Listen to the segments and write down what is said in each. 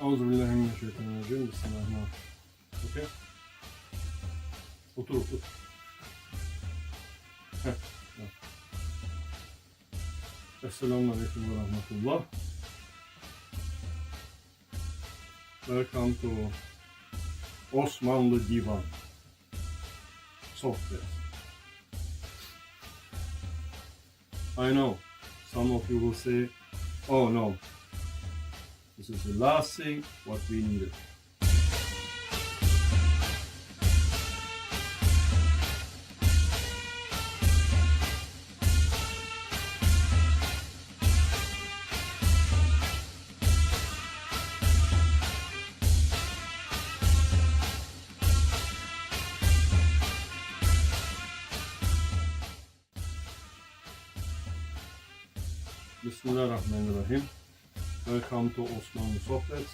Euzubillahimineşşeytanirracim. Bismillahirrahmanirrahim. Okay. Otur. Heh. Esselamu Aleyküm ve Rahmetullah. Welcome to Osmanlı DiVAN Sohbetleri. I know some of you will say, oh no, this is the last thing what we needed. Bismillahhirrahmanirrahim. Welcome to Osmanlı Sohbetleri.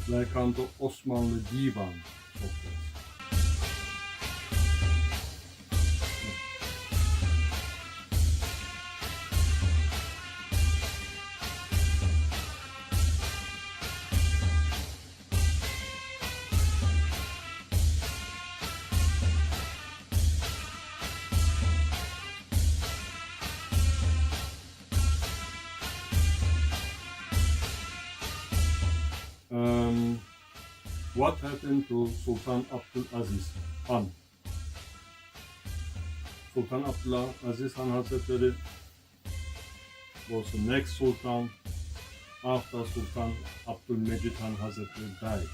Welcome to Osmanlı DiVAN Sohbetleri. What happened to Sultan Abdulaziz Han? Sultan Abdulaziz Han Hazretleri was the next Sultan after Sultan Abdülmecid Han Hazretleri died.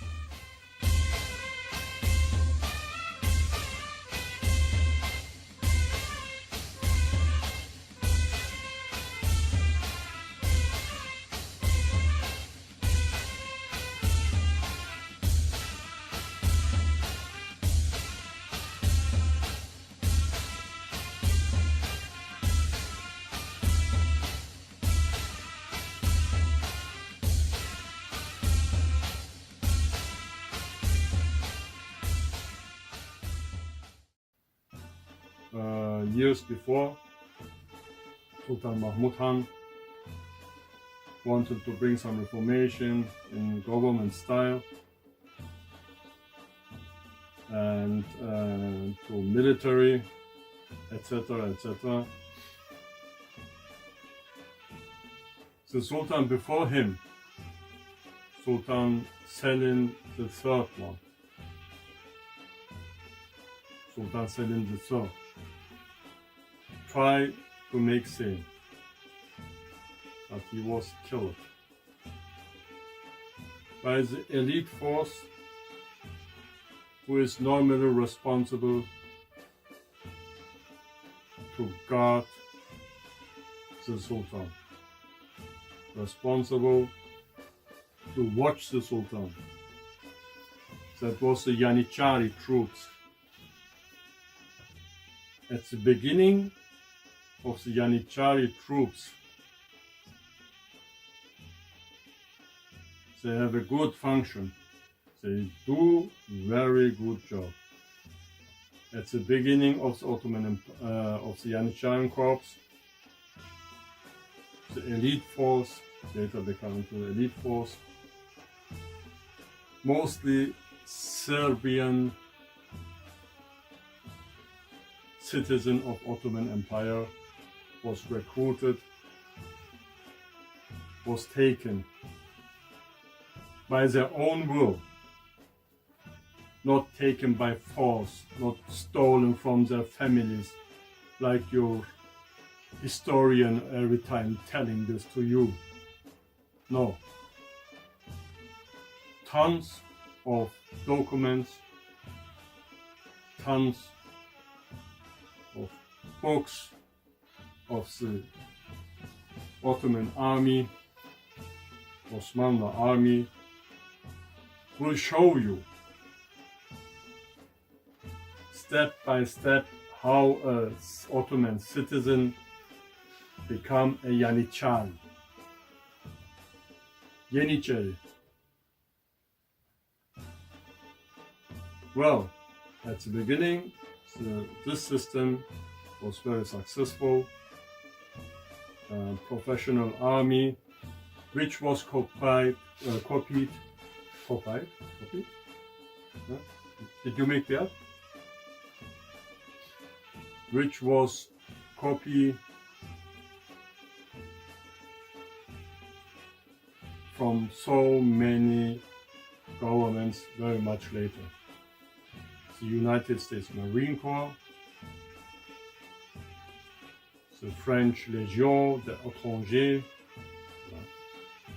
Years before, Sultan Mahmud Han wanted to bring some reformation in government style and to military, etc., etc. The Sultan before him, Sultan Selim the third one, Sultan Selim the third, tried to make same, but he was killed by the elite force who is normally responsible to guard the Sultan, responsible to watch the Sultan. That was the Yanichari troops. At the beginning of the Yanichari troops, they have a good function. They do very good job. At the beginning of the Ottoman of the Yanichari Corps, the elite force, later becoming to the elite force, mostly Serbian citizen of Ottoman Empire, was recruited, was taken by their own will, not taken by force, not stolen from their families, like your historian every time telling this to you. No. Tons of documents, tons of books of the Ottoman army, Osmanlı army, will show you step by step how an Ottoman citizen become a Yanichari. Yenicheri. Well, at the beginning, this system was very successful. Professional army, which was copied. Huh? Did you make that? Which was copied from so many governments very much later. The United States Marine Corps, the French Légion d'étrangers,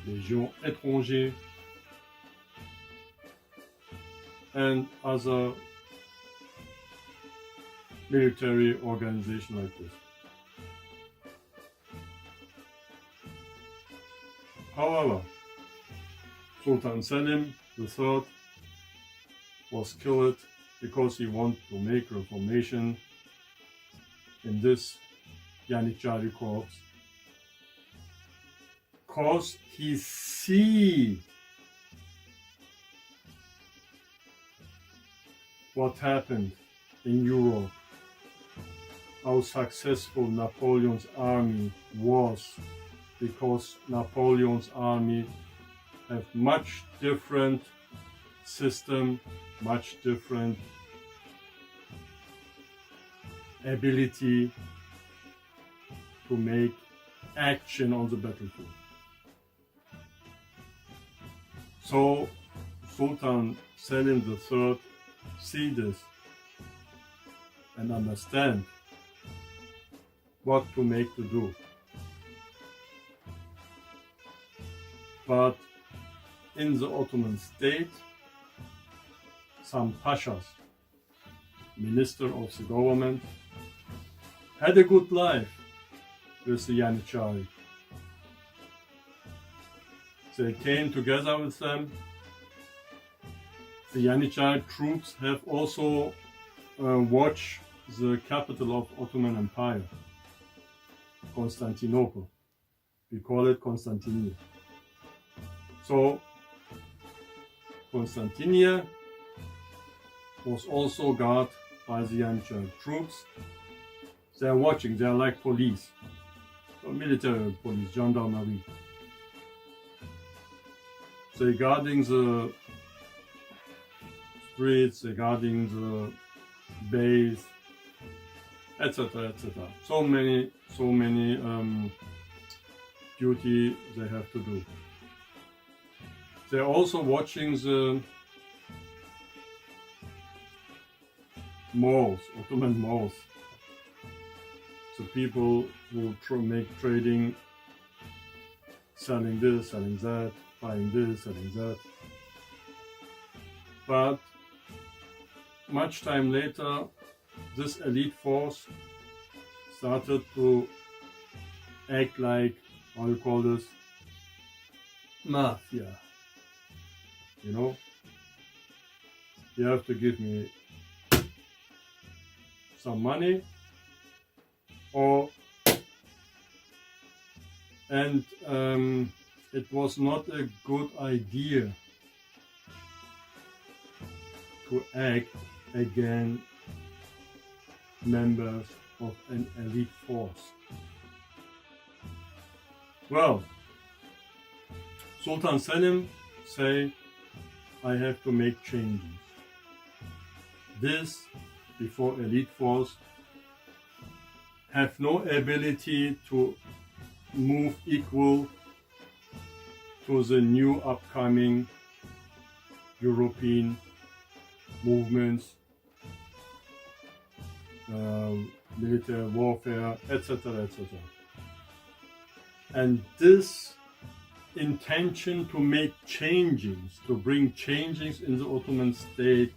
Légion étrangers, and other military organizations like this. However, Sultan Selim III was killed because he wanted to make reformation in this Yanichari corps. Because he see what happened in Europe, how successful Napoleon's army was, because Napoleon's army have much different system, much different ability to make action on the battlefield. So Sultan Selim III see this and understand what to make to do. But in the Ottoman state, some pashas, minister of the government, had a good life with the Yanichari. They came together with them. The Yanichari troops have also watched the capital of Ottoman Empire, Constantinople. We call it Constantinia. So Constantinia was also guarded by the Yanichari troops. They are watching, they are like police, so military police, gendarmerie. They're guarding the streets, they're guarding the bays, etc., etc. So many duty they have to do. They're also watching the malls, Ottoman malls. The people who make trading, selling this, selling that, buying this, selling that. But much time later, this elite force started to act like, how you call this, mafia. You know, you have to give me some money, and it was not a good idea to act against members of an elite force. Well, Sultan Selim say, I have to make changes. This, before elite force, have no ability to move equal to the new upcoming European movements, military warfare, etc., etc. And this intention to make changes, to bring changes in the Ottoman state,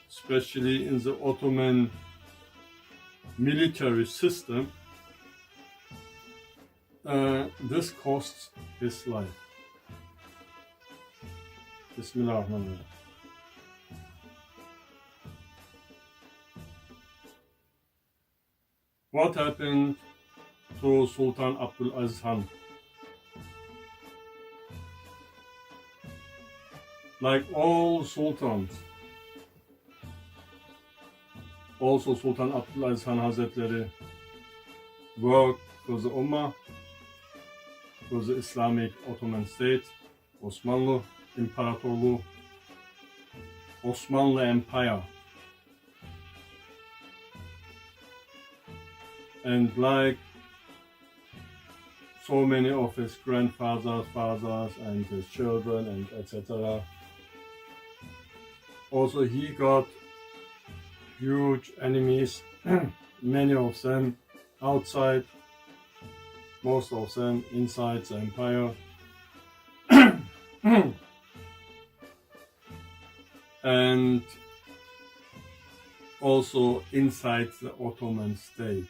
especially in the Ottoman military system, this costs his life. Bismillahhirrahmanirrahim. What happened to Sultan Abdulaziz Khan? Like all sultans, also Sultan Abdulaziz Khan Hazretleri worked for the Ummah, was the Islamic Ottoman state, Osmanlı İmparatorluğu, Osmanlı Empire. And like so many of his grandfathers, fathers, and his children, and etc., also he got huge enemies, many of them outside, most of them inside the empire. And also inside the Ottoman state,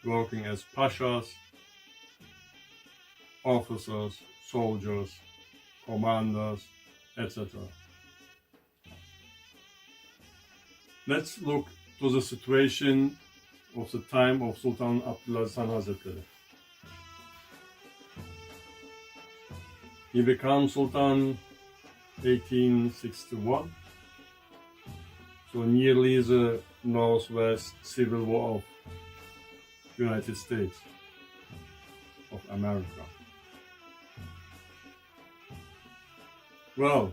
working as pashas, officers, soldiers, commanders, etc. Let's look to the situation of the time of Sultan Abdulaziz Hazretleri. He became Sultan 1861, so nearly the Northwest Civil War of United States of America. Well,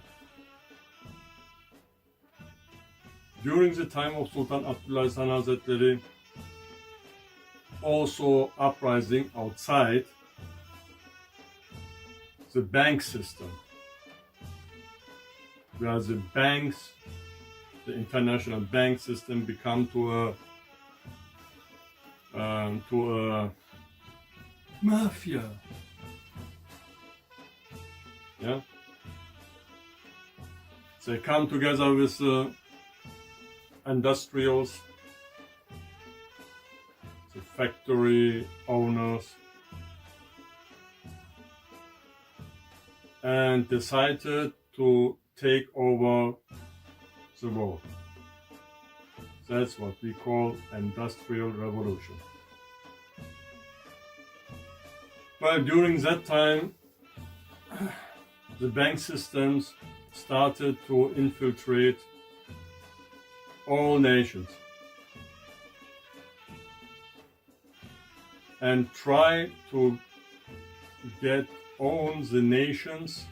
during the time of Sultan Abdulaziz Hazretleri, also uprising outside the bank system, where the banks, the international bank system, become to a mafia. Yeah, they come together with industrials, the factory owners, and decided to take over the world. That's what we call Industrial Revolution. Well, during that time, the bank systems started to infiltrate all nations and try to own the nations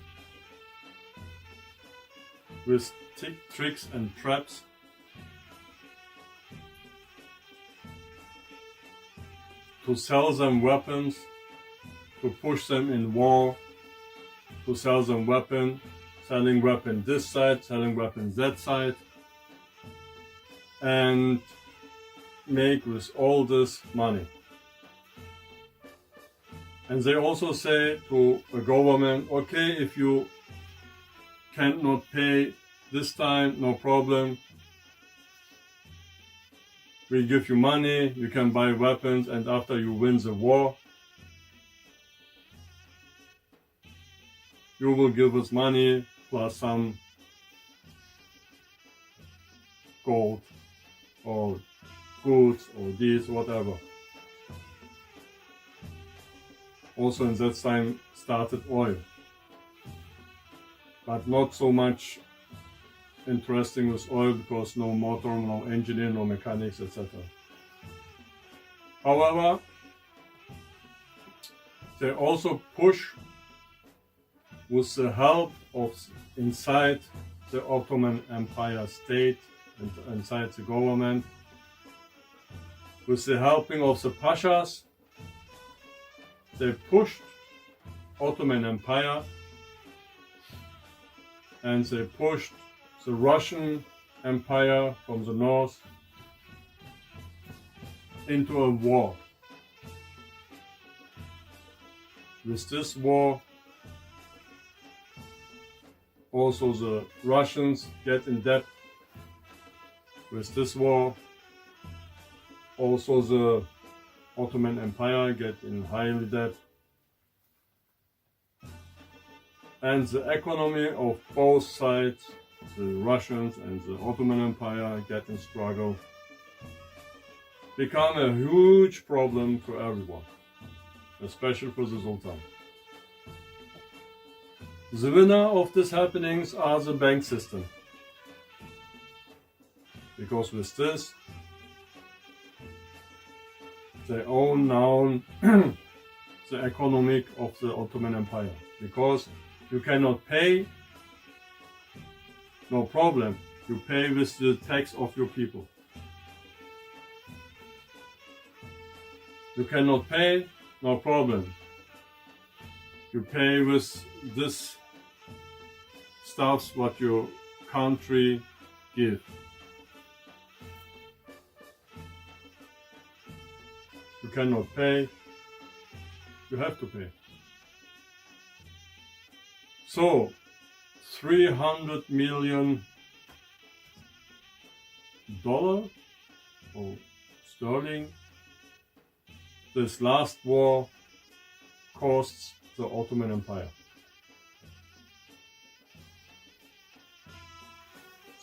with tricks and traps to sell them weapons, to push them in war, to sell them weapons, selling weapons this side, selling weapons that side, and make with all this money. And they also say to a government, okay, if you cannot pay this time, no problem. We give you money, you can buy weapons, and after you win the war, you will give us money plus some gold or goods or this, whatever. Also in that time started oil, but not so much interesting with oil because no motor, no engineer, no mechanics, etc. However, they also push with the help of inside the Ottoman Empire state and inside the government, with the helping of the pashas, they pushed Ottoman Empire and they pushed the Russian Empire from the north into a war. With this war, also the Russians get in debt. With this war, also the Ottoman Empire get in highly debt. And the economy of both sides, the Russians and the Ottoman Empire, get in struggle, become a huge problem for everyone, especially for the Sultan. The winner of these happenings are the bank system, because with this they own now the economic of the Ottoman Empire, because you cannot pay, no problem, you pay with the tax of your people. You cannot pay, no problem, you pay with this stuff what your country give. You cannot pay, you have to pay. So, $300 million or sterling, this last war costs the Ottoman Empire.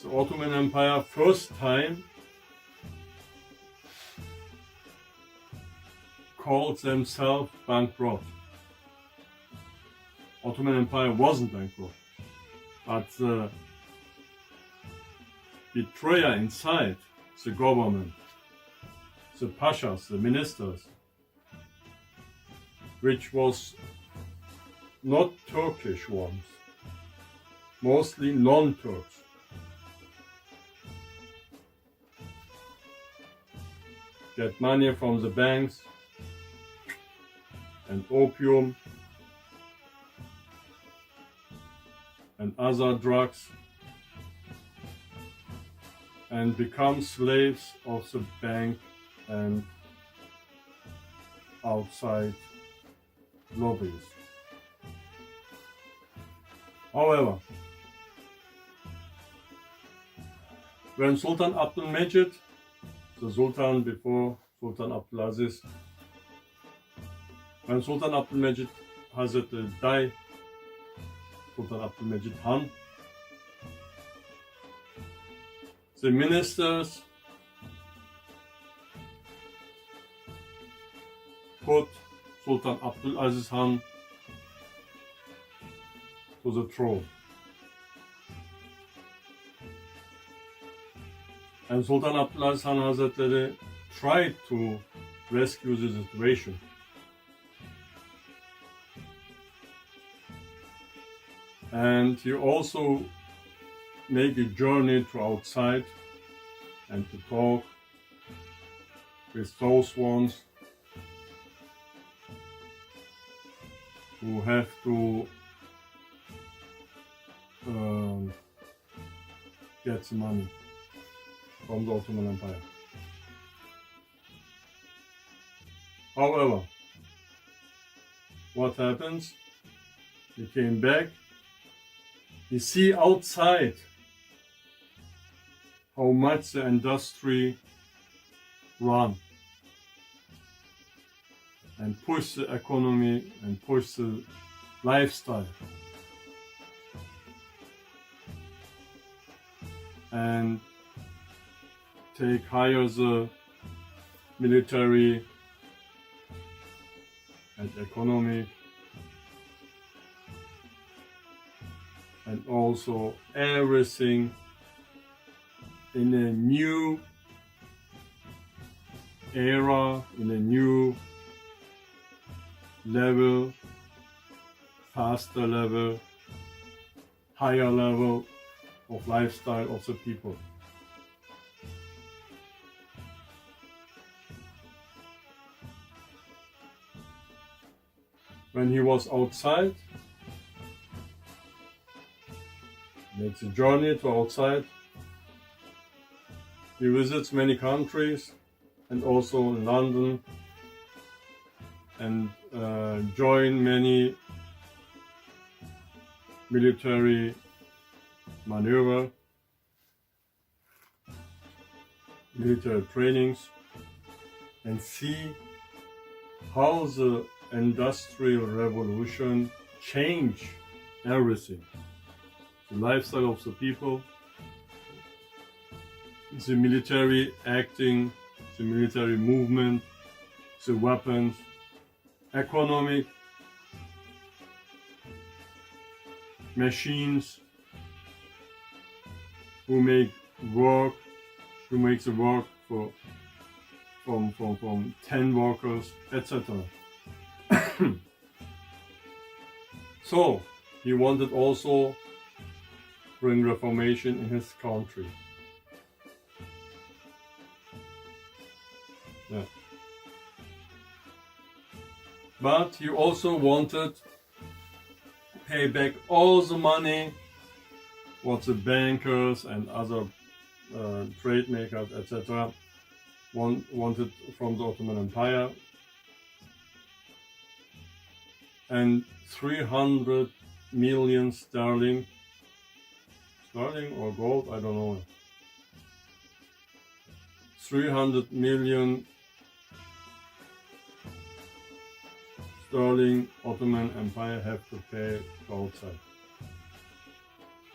The Ottoman Empire first time called themselves bankrupt. Ottoman Empire wasn't bankrupt, but the betrayer inside the government, the pashas, the ministers, which was not Turkish ones, mostly non-Turks, get money from the banks and opium and other drugs and become slaves of the bank and outside lobbyists. However, when Sultan Abdülmecid, the Sultan before Sultan Abdulaziz, when Sultan Abdülmecid Hazretleri died, Sultan Abdülmecid Han, the ministers put Sultan Abdulaziz Han to the throne. And Sultan Abdulaziz Han Hazretleri tried to rescue the situation. And he also made a journey to outside and to talk with those ones who have to get the money from the Ottoman Empire. However, what happens? He came back. You see outside how much the industry run and push the economy and push the lifestyle. And take higher the military and economic and also everything in a new era, in a new level, faster level, higher level of lifestyle of the people. When he was outside, makes a journey to outside, he visits many countries and also in London and join many military maneuver, military trainings, and see how the Industrial Revolution changed everything. The lifestyle of the people, the military acting, the military movement, the weapons, economic, machines, who make work, who makes the work from 10 workers, etc. So he wanted also bring reformation in his country. Yeah. But he also wanted pay back all the money what the bankers and other trade makers, etc., wanted from the Ottoman Empire. And 300 million sterling or gold, I don't know. 300 million sterling Ottoman Empire have to pay to outside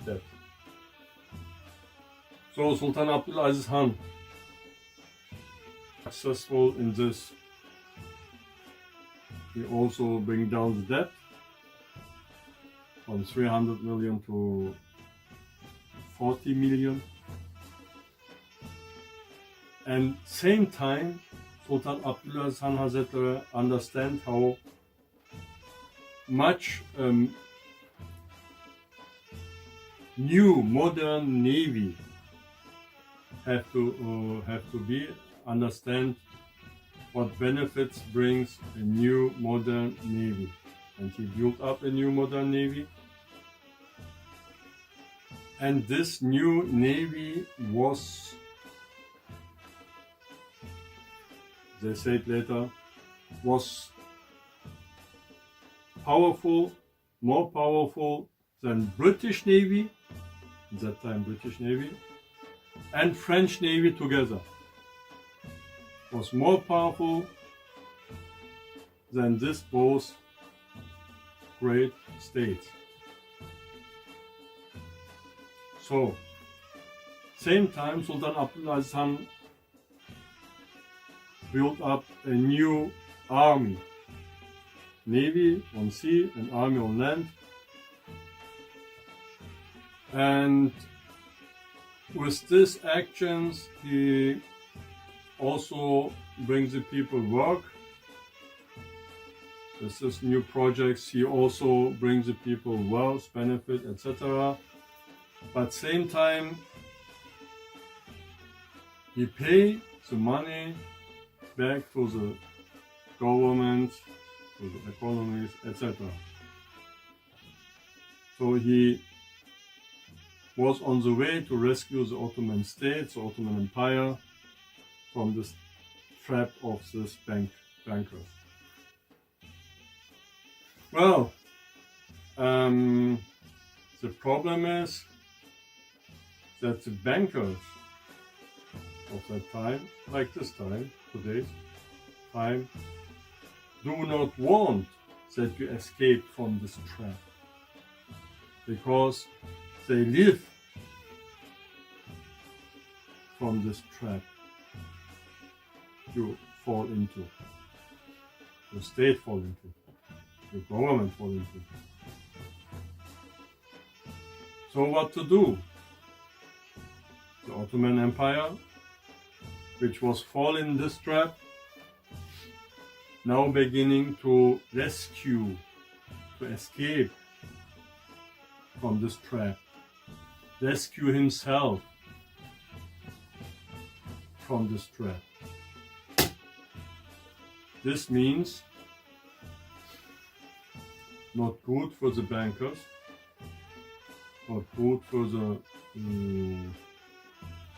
debt. So Sultan Abdulaziz Han, successful in this, he also bring down the debt from 300 million to 40 million. And same time, Sultan Abdulaziz Han Hazretleri understand how much new modern navy have to be, understand what benefits brings a new modern navy, and he built up a new modern navy. And this new navy was, they said later, was powerful, more powerful than British Navy, at that time British Navy, and French Navy together. Was more powerful than this both great states. So, same time Sultan Abdulaziz Han built up a new army, navy on sea and army on land, and with these actions he also brings the people work. With these new projects he also brings the people wealth, benefit, etc. But same time he pay the money back to the government, to the economies, etc. So he was on the way to rescue the Ottoman state, the Ottoman Empire, from this trap of this bankers. Well, the problem is that the bankers of that time, like this time, today's time, do not want that you escape from this trap, because they live from this trap you fall into, the state fall into, the government fall into. So what to do? The Ottoman Empire, which was fallen in this trap, now beginning to rescue, to escape from this trap, rescue himself from this trap. This means not good for the bankers, not good for the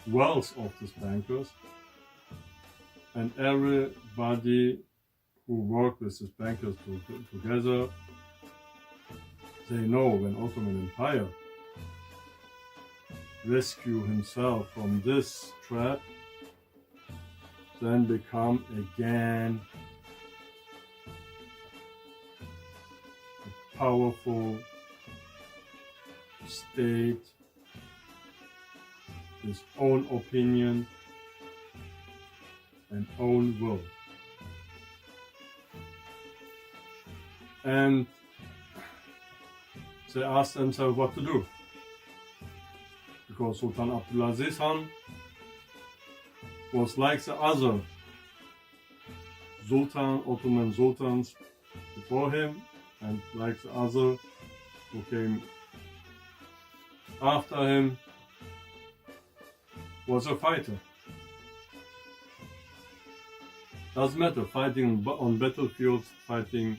wealth of these bankers, and everybody who work with these bankers together, they know when Ottoman Empire rescue himself from this trap, then become again a powerful state, his own opinion and own will. And they asked themselves what to do, because Sultan Abdulaziz Han was like the other Sultan, Ottoman Sultans, with before him, and like the other who came after him, was a fighter. Doesn't matter, fighting on battlefields, fighting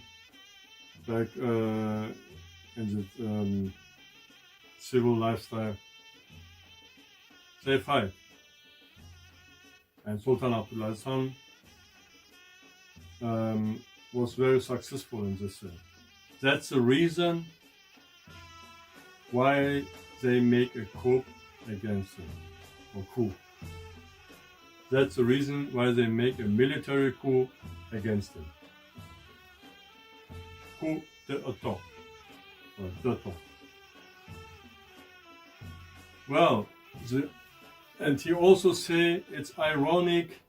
back in the civil lifestyle. They fight. And Sultan Abdulaziz was very successful in this way. That's the reason why they make a coup against him, or coup. That's the reason why they make a military coup against him. Coup d'etat, or d'etat. Well, and he also say it's ironic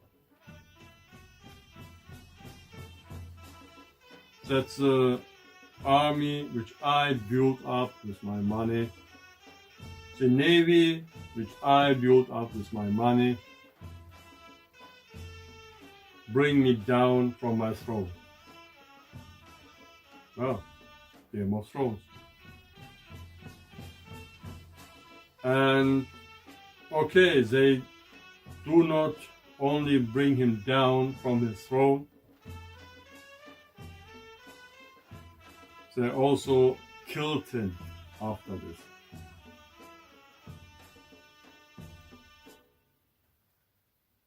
that the army which I built up with my money, the navy which I built up with my money, bring me down from my throne. Well, Game of Thrones. And okay, they do not only bring him down from his throne, they also killed him after this.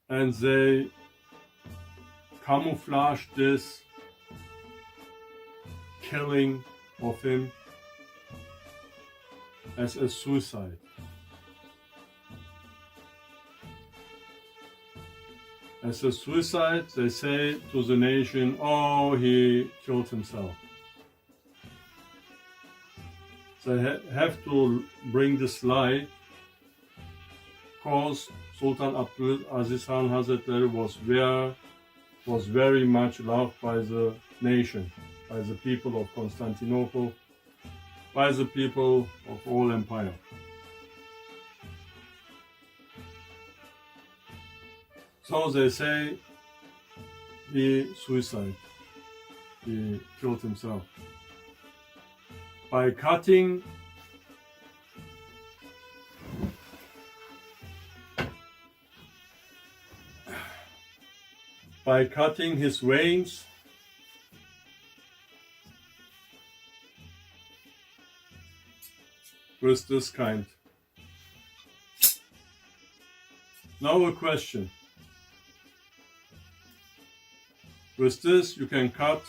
And they camouflaged this killing of him as a suicide. As a suicide, they say to the nation, oh, he killed himself. They have to bring this lie, because Sultan Abdulaziz Khan Hazretleri was very much loved by the nation, by the people of Constantinople, by the people of all empire. So they say he suicide, he killed himself by cutting his veins with this kind. Now a question. With this you can cut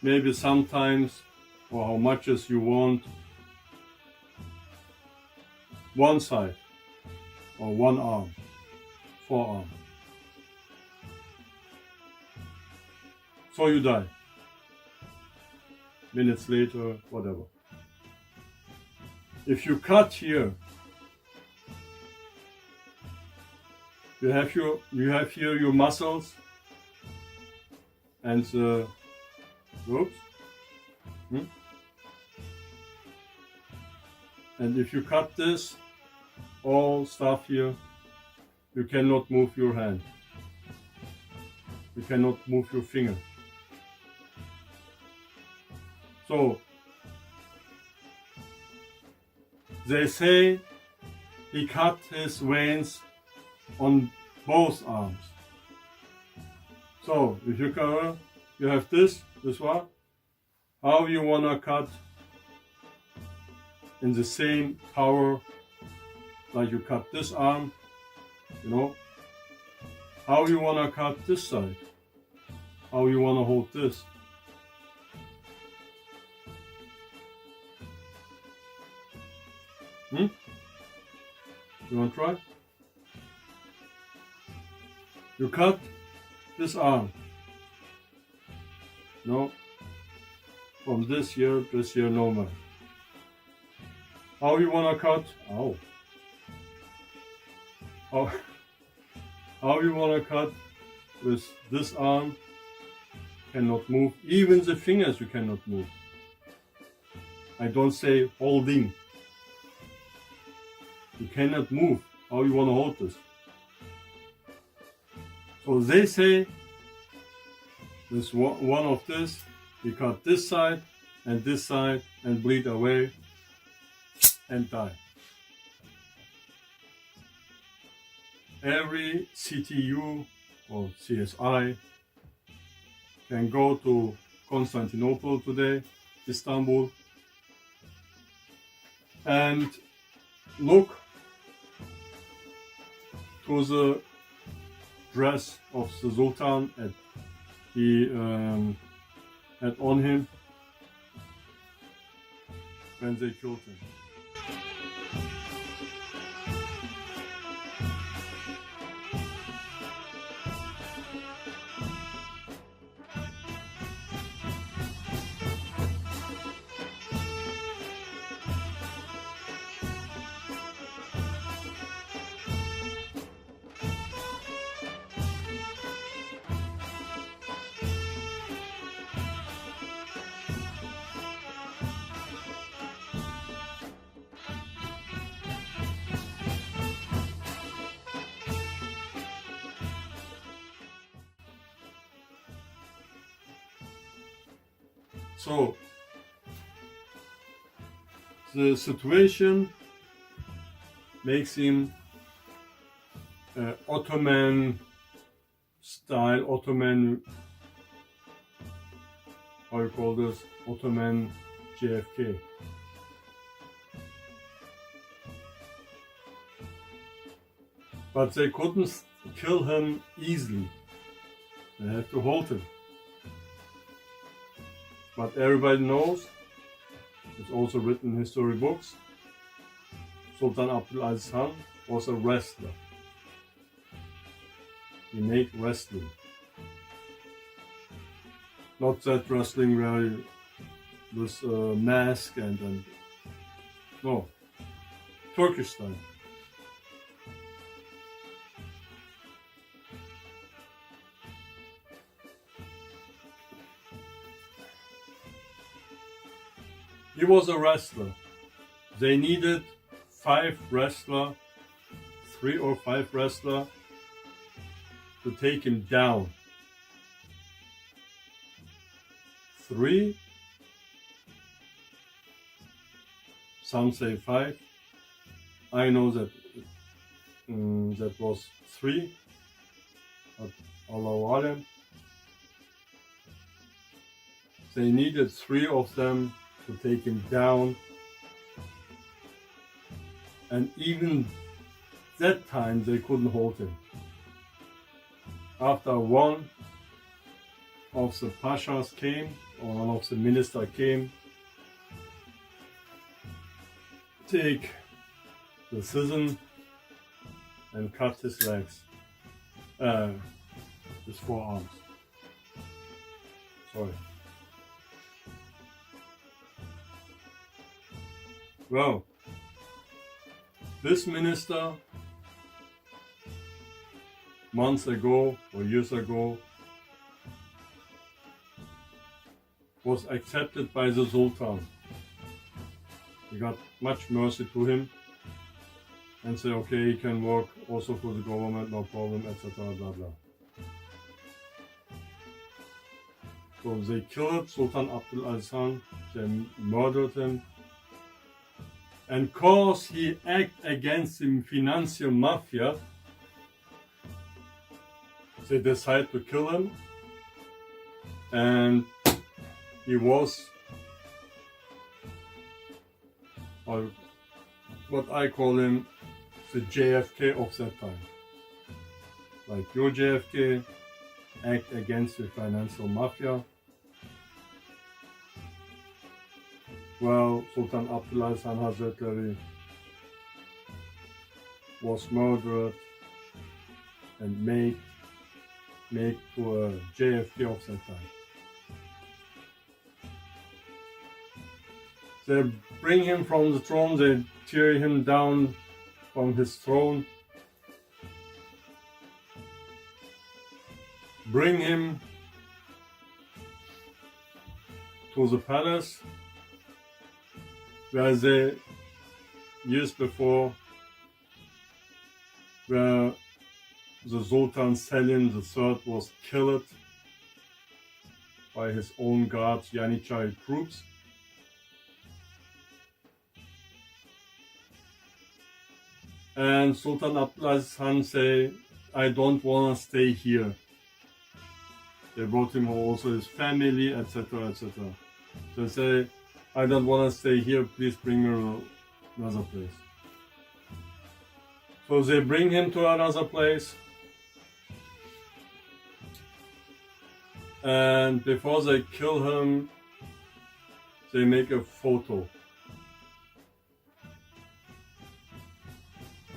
maybe sometimes, or how much as you want, one side or one arm, forearm. So you die. Minutes later, whatever. If you cut here, you have here your muscles and the ropes. And if you cut this, all stuff here, you cannot move your hand. You cannot move your finger. So, they say he cut his veins on both arms. So, if you cover, you have this one. How you wanna cut in the same power like you cut this arm, you know? How you wanna cut this side? How you wanna hold this? You wanna try? You cut this arm. No. From this here, normal. How you wanna cut? Ow. How you wanna cut with this arm? Cannot move. Even the fingers you cannot move. I don't say holding. You cannot move. How you wanna hold this? So So they say this one of this, he cut this side and bleed away and die. Every CTU or CSI can go to Constantinople today, Istanbul, and look to the dress of the Sultan that he had on him when they killed him. So the situation makes him Ottoman style, Ottoman, how you call this, Ottoman JFK. But they couldn't kill him easily. They have to hold him. But everybody knows, it's also written in history books, Sultan Abdulaziz Khan was a wrestler. He made wrestling. Not that wrestling where you with a mask and no, Turkish style. He was a wrestler. They needed 3 or 5 wrestlers to take him down. 3, some say 5. I know that that was 3. But Allahu Alam. They needed 3 of them to take him down, and even that time they couldn't hold him. After one of the pashas came, or one of the ministers came, take the scissors and cut his legs, his forearms. Sorry. Well, this minister, months ago or years ago, was accepted by the Sultan. He got much mercy to him and said, okay, he can work also for the government, no problem, etc. blah blah. So they killed Sultan Abdulaziz Khan, they murdered him. And cause he act against the financial mafia, they decide to kill him, and he was what I call him the JFK of that time. Like your JFK act against the financial mafia. Well, Sultan Abdulaziz Khan Hazretleri was murdered and made to a JFK of that time. They bring him from the throne, they tear him down from his throne, bring him to the palace where they, years before, were the Sultan Selim III was killed by his own guards, Yanichari troops. And Sultan Abdulaziz Khan say, I don't want to stay here. They brought him also his family, etc., etc. So they say, I don't want to stay here, please bring me to another place. So they bring him to another place. And before they kill him, they make a photo.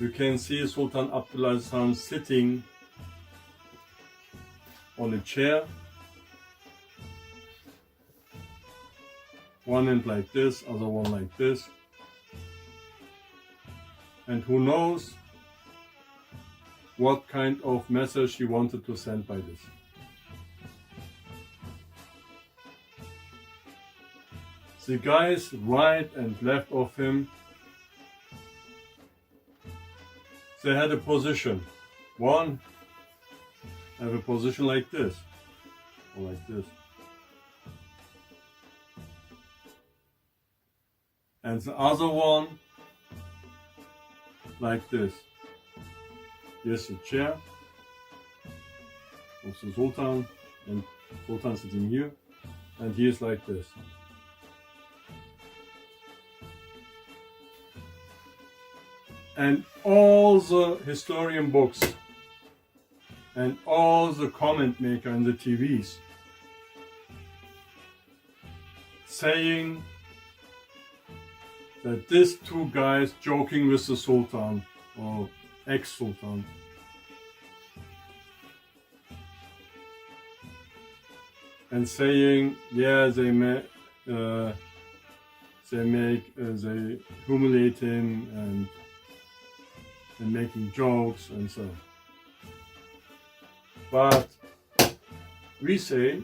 You can see Sultan Abdulaziz Khan sitting on a chair. One hand like this, other one like this. And who knows what kind of message he wanted to send by this. The guys right and left of him, they had a position. One have a position like this, or like this. And the other one like this. Here's the chair of the Sultan, and Sultan sitting here, and he is like this. And all the historian books and all the comment maker and the TVs saying that these two guys joking with the Sultan or ex-Sultan and saying, yeah, they humiliate him and making jokes and so on. But we say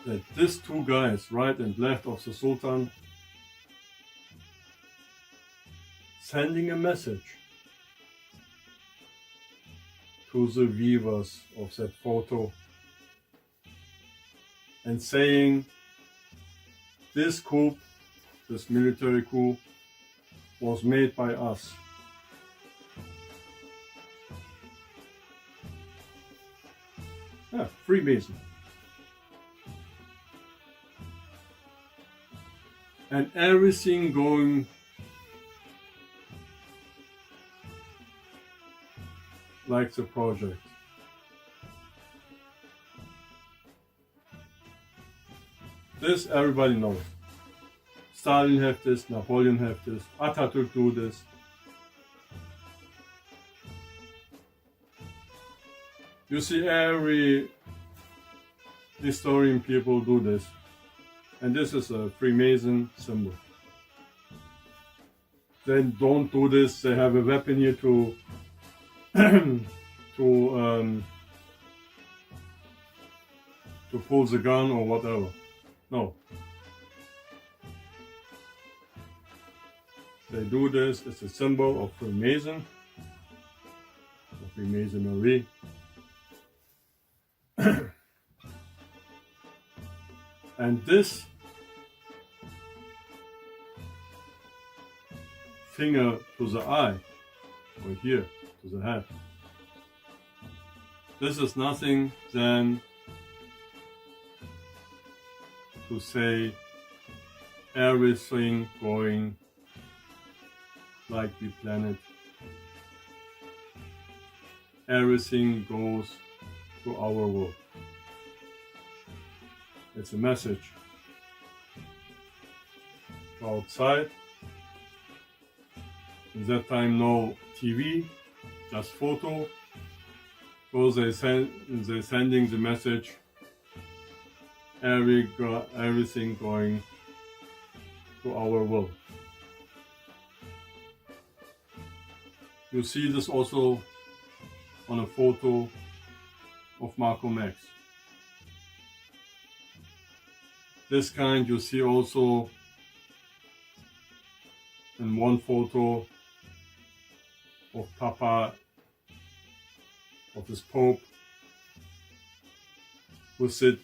that these two guys, right and left of the Sultan, sending a message to the viewers of that photo and saying this coup, this military coup, was made by us. Yeah, Freemason. And everything going like the project. This everybody knows. Stalin have this, Napoleon have this, Atatürk do this. You see every historian people do this. And this is a Freemason symbol. They don't do this, they have a weapon here to pull the gun or whatever. No. They do this, it's a symbol of Freemason, of Freemasonry. And this finger to the eye, or here, to the head, this is nothing than to say everything going like we planned it. Everything goes to our world. It's a message to outside. At that time, no TV, just photo. So they're sending the message. Everything going to our world. You see this also on a photo of Malcolm X. This kind you see also in one photo of Papa of his Pope, who sit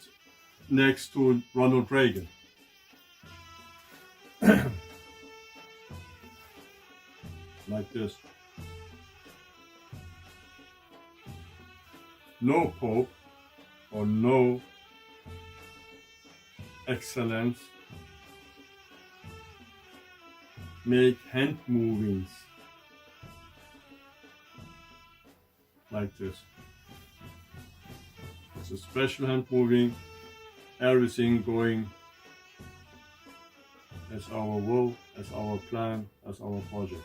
next to Ronald Reagan. Like this. No Pope or no excellence make hand movings like this. It's a special hand moving, everything going as our will, as our plan, as our project.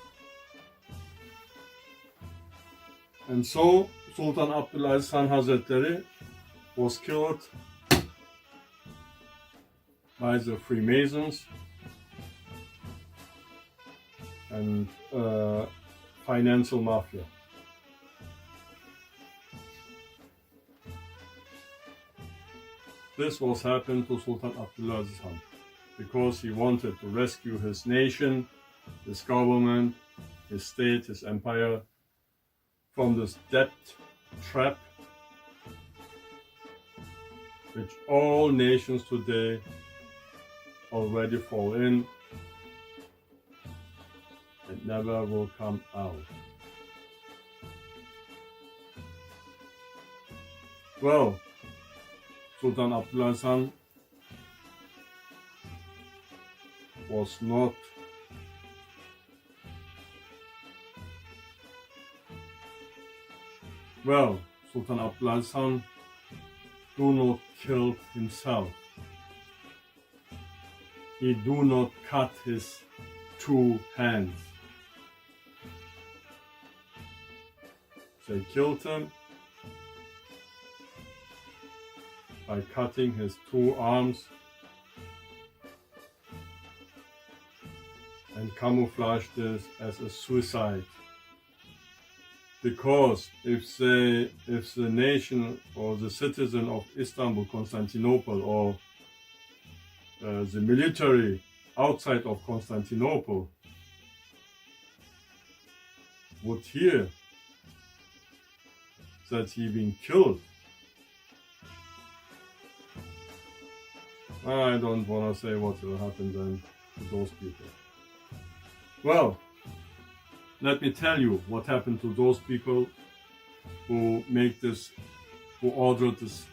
And so Sultan Abdulaziz Han Hazretleri was killed by the Freemasons and financial mafia. This was happened to Sultan Abdulaziz Han because he wanted to rescue his nation, his government, his state, his empire from this debt trap which all nations today already fall in and never will come out. Well, Sultan Abdulaziz Han was not Sultan Abdulaziz Han do not kill himself. He do not cut his 2 hands. They killed him by cutting his 2 arms and camouflaged this as a suicide. Because if the nation or the citizen of Istanbul, Constantinople, or the military outside of Constantinople would hear that he been killed, I don't want to say what will happen then to those people. Well, let me tell you what happened to those people who make this, who ordered this,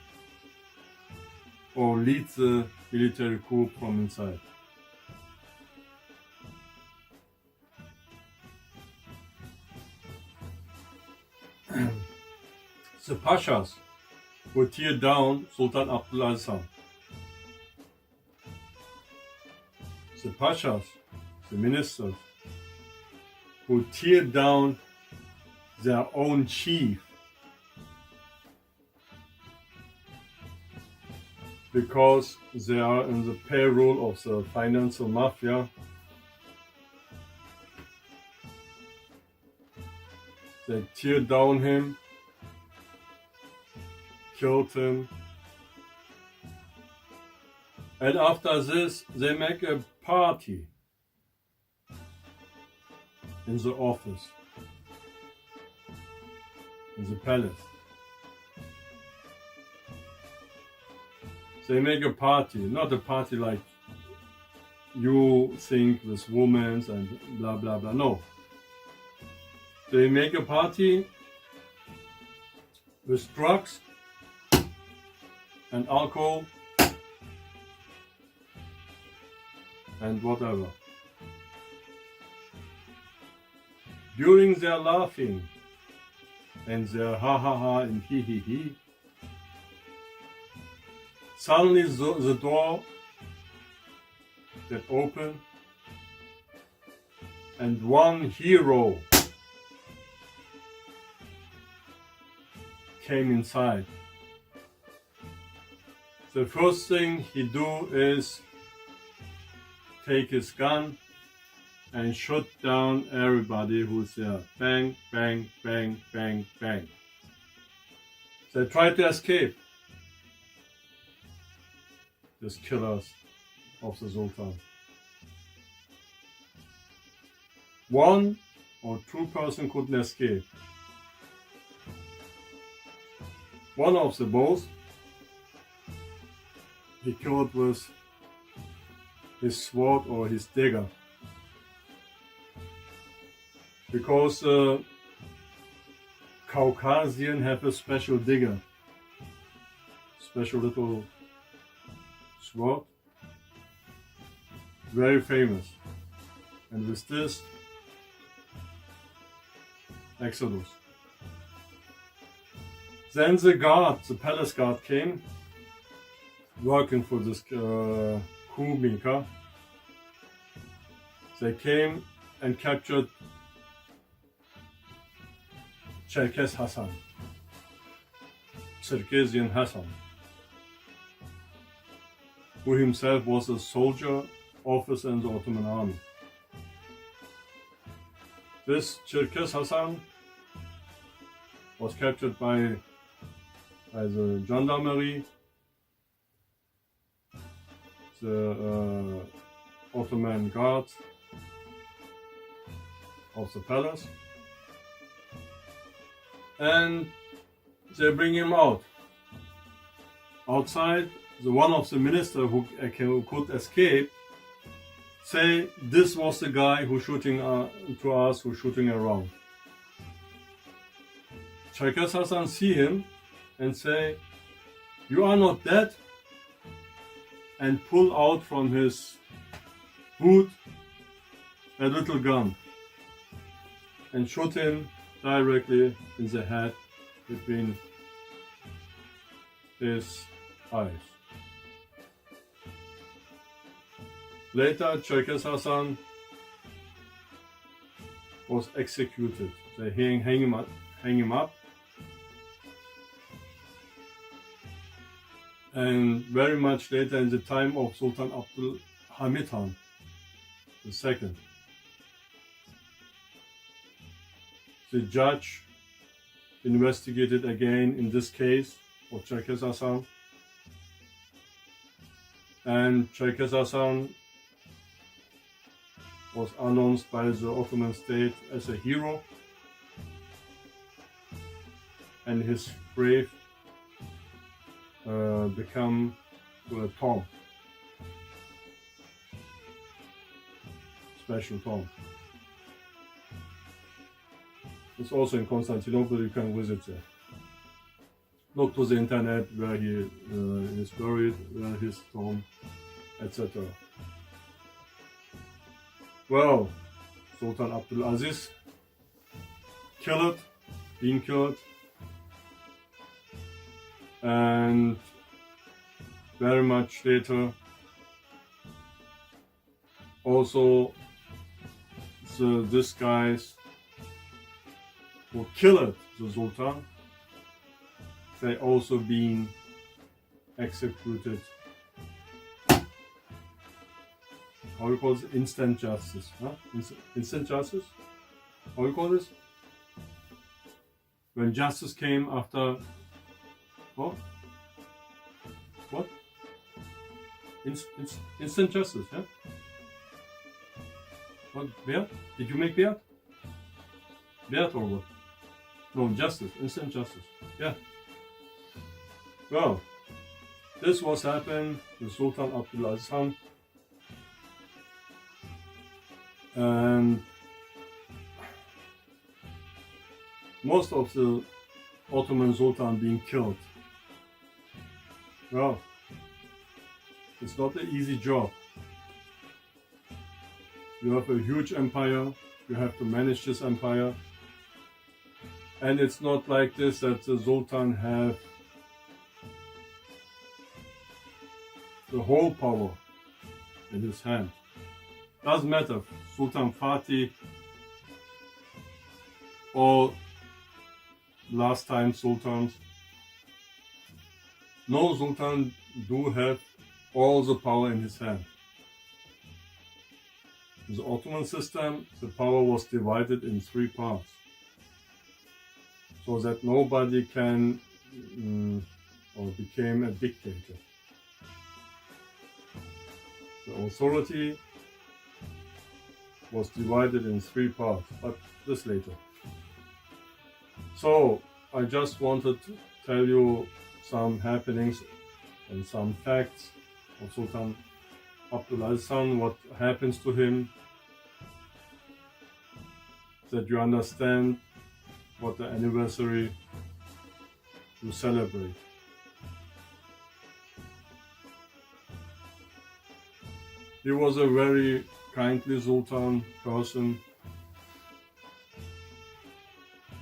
or lead the military coup from inside. The Pashas who tear down Sultan Abdulaziz Han. The Pashas, the ministers, who tear down their own chief because they are in the payroll of the financial mafia. They tear down him, killed him, and after this they make a party in the office, in the palace. They make a party, not a party like you think with women and blah blah blah, no. They make a party with drugs and alcohol and whatever. During their laughing and their ha ha ha and he he he, suddenly the door get open and one hero came inside. The first thing he do is take his gun and shoot down everybody who's there. Bang, bang, bang, bang, bang. They try to escape. These killers of the Sultan. 1 or 2 persons couldn't escape. One of the bows he killed with his sword or his dagger, because Caucasian have a special dagger, special little sword, very famous. And with this, Exodus. Then the guard, the palace guard came, working for this coup maker. They came and captured Cherkes Hasan, Circassian Hassan, who himself was a soldier, officer in the Ottoman army. This Cherkes Hasan was captured by the gendarmerie, the Ottoman guards of the palace, and they bring him out. Outside, one of the ministers who could escape say this was the guy who shooting to us, who shooting around. Cherkes Hasan see him and say, "You are not dead," and pull out from his boot a little gun and shoot him directly in the head between his eyes. Later, Cherkes Hasan was executed. They hang him up. And very much later, in the time of Sultan Abdulhamid Han II, the judge investigated again in this case of Cherkes Hasan, and Cherkes Hasan was announced by the Ottoman state as a hero, and his grave become a tomb, special tomb. It's also in Constantinople. You can visit there. Look to the internet where he is buried, where his tomb, etc. Well, Sultan Abdulaziz being killed, and very much later also these guys who killed the Sultan, they also been executed. How you call this? Instant justice, huh? Instant justice? How you call this? When justice came after what? What? Instant justice, yeah? What? Beat? Did you make beat? Beat or what? No, justice, instant justice. Yeah. Well, this was happened to Sultan Abdulaziz Han, and most of the Ottoman Sultan being killed. Well, it's not an easy job. You have a huge empire, you have to manage this empire, and it's not like this that the Sultan have the whole power in his hand. Doesn't matter, Sultan Fatih or last time sultans. No Sultan do have all the power in his hand. In the Ottoman system, the power was divided in 3 parts, so that nobody can or became a dictator. The authority was divided in 3 parts, but this later. So I just wanted tell you some happenings and some facts of Sultan Abdulaziz, what happens to him, that you understand what the anniversary you celebrate. He was a very kindly Sultan person.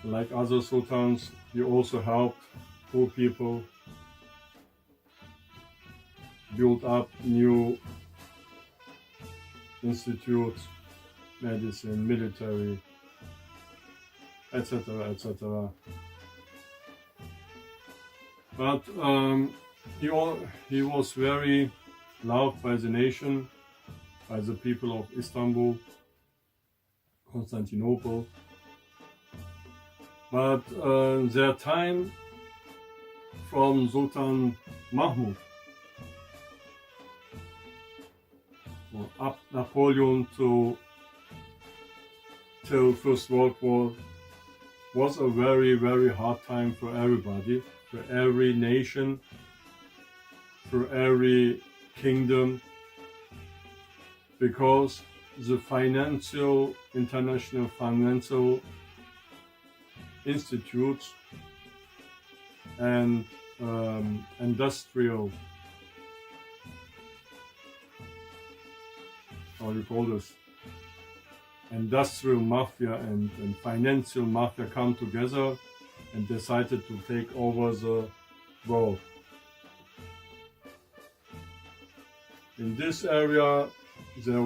Like other sultans, he also helped poor people, built up new institutes, medicine, military, etc., etc. But he was very loved by the nation, by the people of Istanbul, Constantinople. But their time from Sultan Mahmud up Napoleon till First World War was a very, very hard time for everybody, for every nation, for every kingdom, because the international financial institutes and industrial, how do you call this, industrial mafia and financial mafia come together and decided to take over the world. In this area there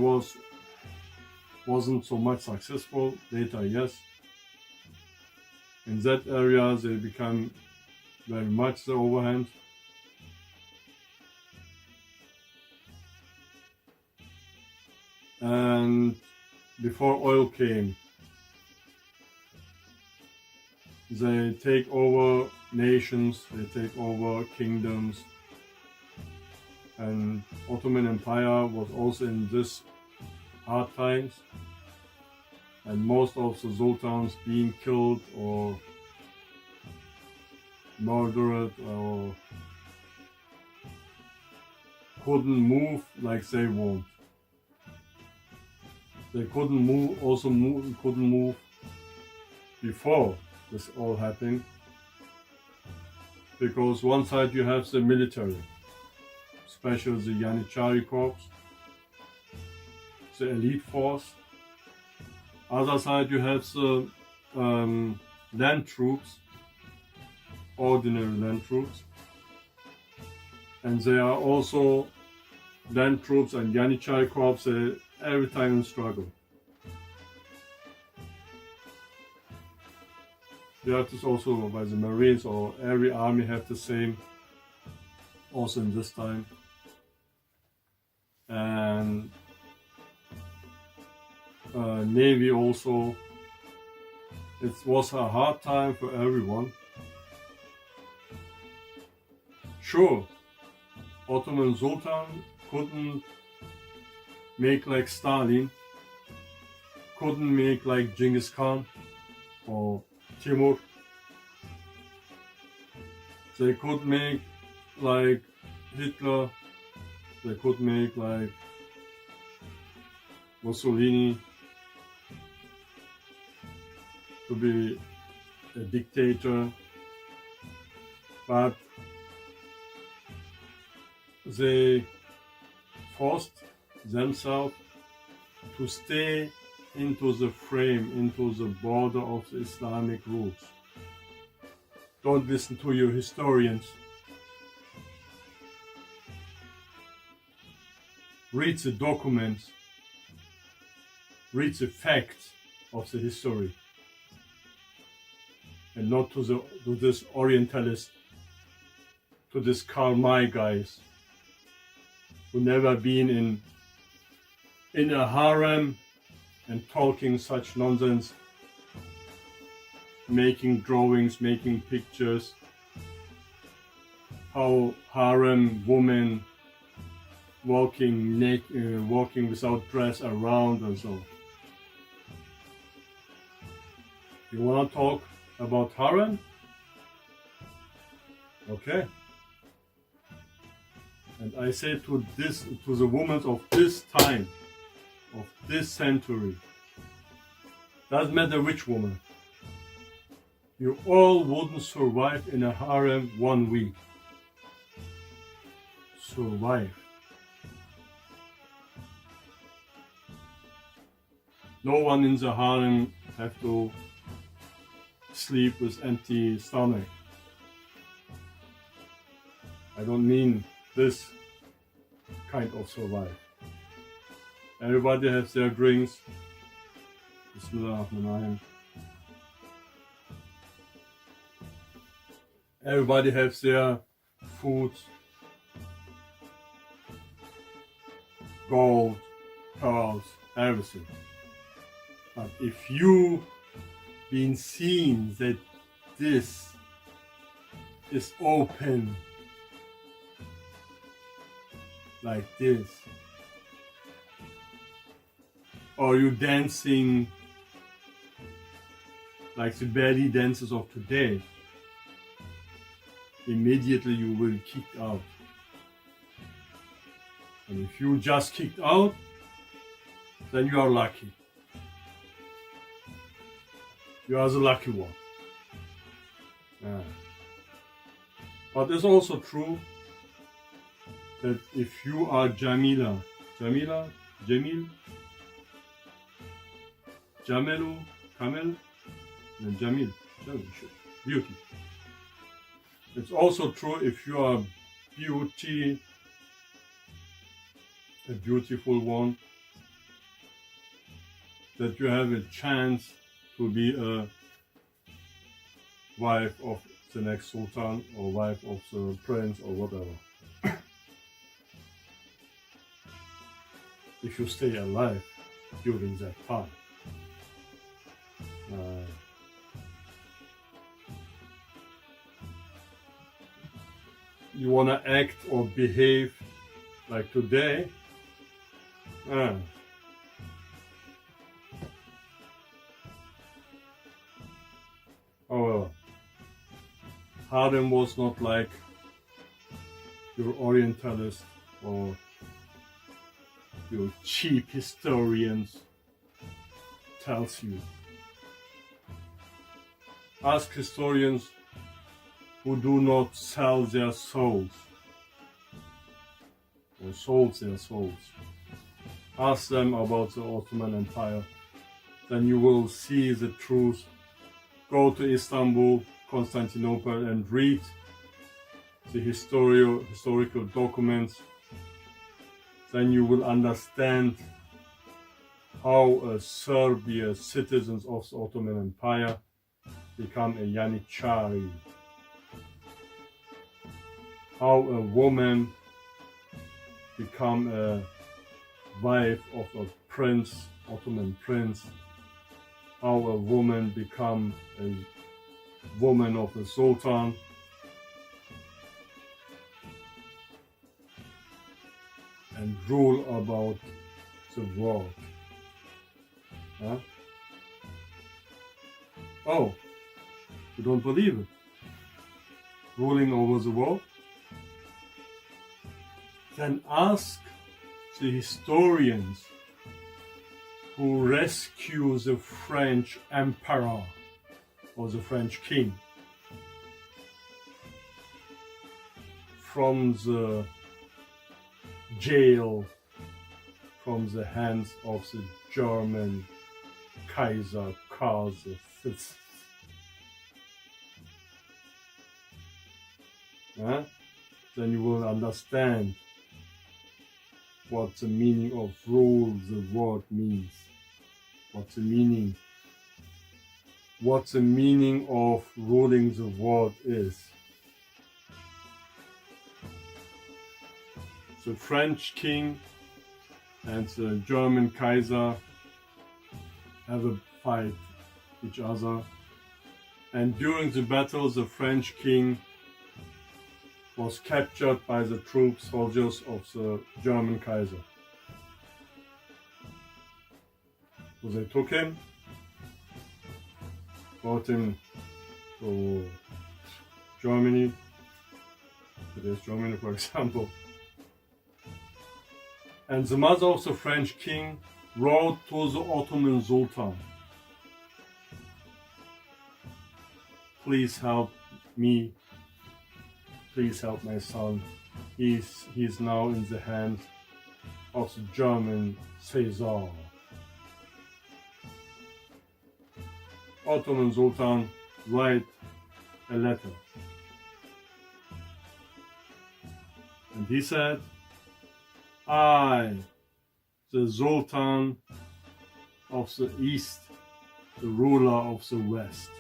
wasn't so much successful, later yes. In that area they become very much the overhand. And before oil came, they take over nations, they take over kingdoms, and Ottoman Empire was also in this hard times, and most of the sultans being killed or murdered or couldn't move like they want. They couldn't move before this all happened, because one side you have the military, especially the Yanichari Corps, the elite force. Other side you have the land troops, ordinary land troops, and they are also land troops and Yanichari Corps. They every time in struggle. You have this also by the Marines, or every army have the same also in this time. And Navy also. It was a hard time for everyone. Sure, Ottoman Sultan couldn't make like Stalin, couldn't make like Genghis Khan or Timur. They could make like Hitler, they could make like Mussolini, to be a dictator, but they forced themselves to stay into the frame, into the border of the Islamic rules. Don't listen to your historians. Read the documents, read the facts of the history, and not to this Orientalist, to this Karl May guys who never been in a harem and talking such nonsense, making drawings, making pictures, how harem women walking naked, walking without dress around and so. You want to talk about harem? Okay? And I say to the women of this time, of this century, doesn't matter which woman, you all wouldn't survive in a harem 1 week. Survive. No one in the harem have to sleep with empty stomach. I don't mean this kind of survive. Everybody has their drinks. Bismillahhirrahmanirrahim. Everybody has their food, gold, pearls, everything. But if you been seen that this is open like this, or you dancing like the belly dancers of today, immediately you will kick out. And if you just kicked out, then you are lucky. You are the lucky one. But it's also true that if you are Jamil, Jamelu, Kamel, and Jamil, beauty. It's also true if you are beauty, a beautiful one, that you have a chance to be a wife of the next sultan or wife of the prince or whatever. If you stay alive during that time. You wanna act or behave like today? However, harem was not like your Orientalist or your cheap historians tells you. Ask historians who do not sell their souls or sold their souls. Ask them about the Ottoman Empire, then you will see the truth. Go to Istanbul, Constantinople and read the historical documents. Then you will understand how Serbia, citizens of the Ottoman Empire, become a Yanichari. How a woman become a wife of a prince, Ottoman prince. How a woman become a woman of a sultan. And rule about the world. Huh? Oh, you don't believe it? Ruling over the world? Then ask the historians who rescue the French emperor or the French king from the jail, from the hands of the German Kaiser Karl V. Then you will understand what the meaning of rule the world means. What the meaning of ruling the world is. The French king and the German Kaiser have a fight each other, and during the battle the French king was captured by the soldiers of the German Kaiser. So they took him, brought him to Germany, today's Germany, for example. And the mother of the French king wrote to the Ottoman Sultan, please help me, please help my son. He's now in the hands of the German Caesar. Ottoman Sultan write a letter. And he said, I, the Sultan of the East, the ruler of the West,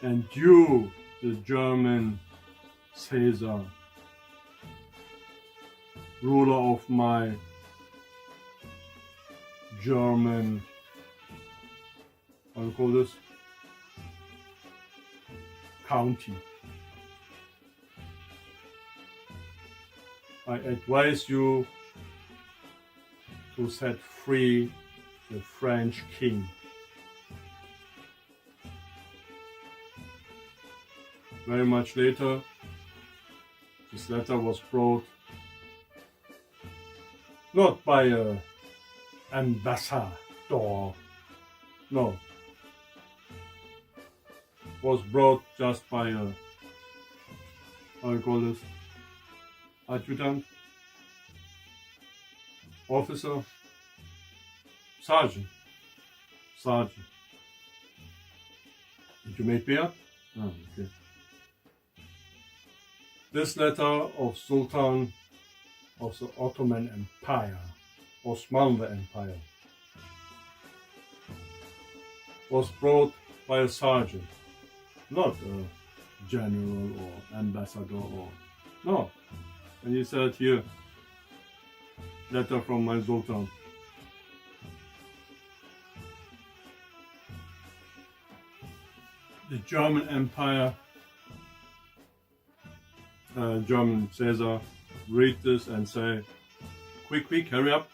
and you, the German Caesar, ruler of my German, how do you call this? County. I advise you to set free the French king. Very much later, this letter was brought not by an ambassador, no, was brought just by a, how do you call this, adjutant, officer, sergeant. Did you make me up? Oh, okay. This letter of Sultan of the Ottoman Empire, OSMANLI Empire, was brought by a sergeant, not a general or ambassador or, no. And he said, here, letter from my Sultan. The German Empire, German Caesar, read this and say, quick, hurry up.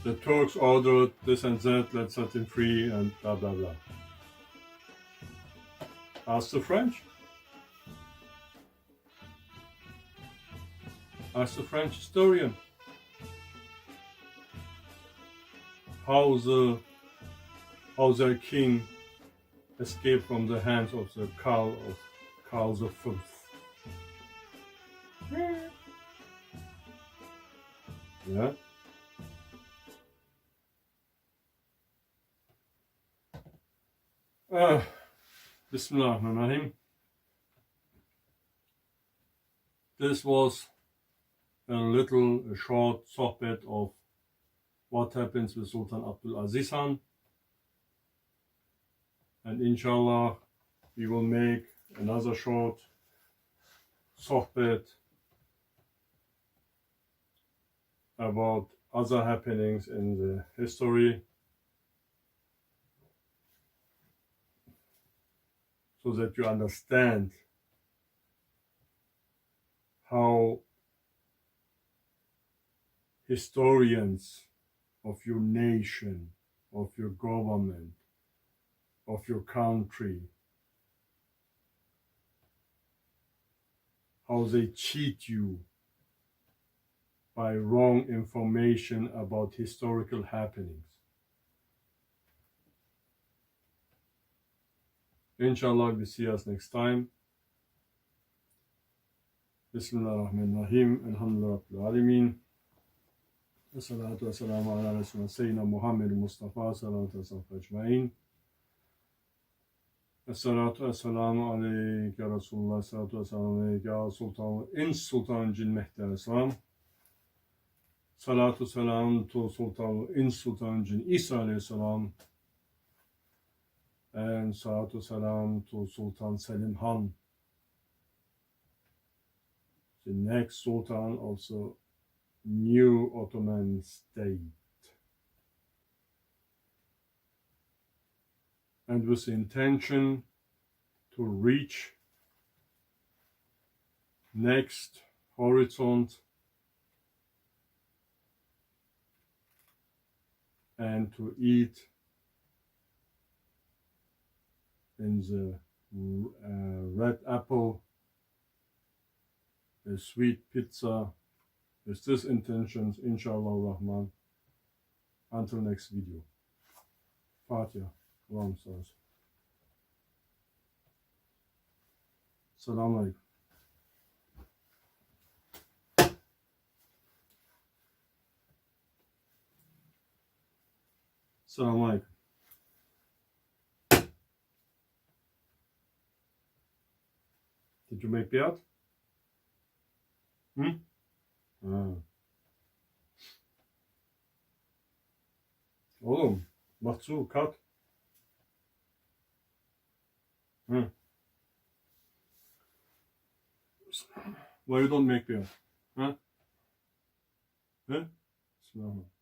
The Turks ordered this and that, let's set him free and blah blah blah. Ask the French. Ask the French historian how their king escaped from the hands of the Karl V. Yeah. Bismillahhirrahmanirrahim. This was a short sohbet of what happens with Sultan Abdulaziz Han. And inshallah, we will make another short sohbet about other happenings in the history, so that you understand how historians of your nation, of your government, of your country, how they cheat you by wrong information about historical happenings. Inshallah, we see us next time. Bismillahirrahmanirrahim. Alhamdulillah Rabbil Alameen. Assalatu wassalamu ala Rasulina Sayyidina Muhammad Mustafa salatu wassalamu ajma'in. Assalatu wassalamu alayka Rasulullah salatu wassalamu alayka Sultan Ins Sultan Jin Mehdi Islam. Salatu salam to Sultan Ins Sultan Jin Isa alayhi salam. And salatu salam to Sultan Selim Han, the next Sultan of the new Ottoman state. And with the intention to reach next horizon and to eat in the red apple, a sweet pizza, with this intentions, inshallah rahman. Until next video. Fatiha. Allah'ım sağ olsun. Selamun Aleyküm. Selamun Aleyküm. Did you make beard? Ha. Oğlum, mach zu, kalk. Why you don't make beard? Huh? Bismillahirrahmanirrahim.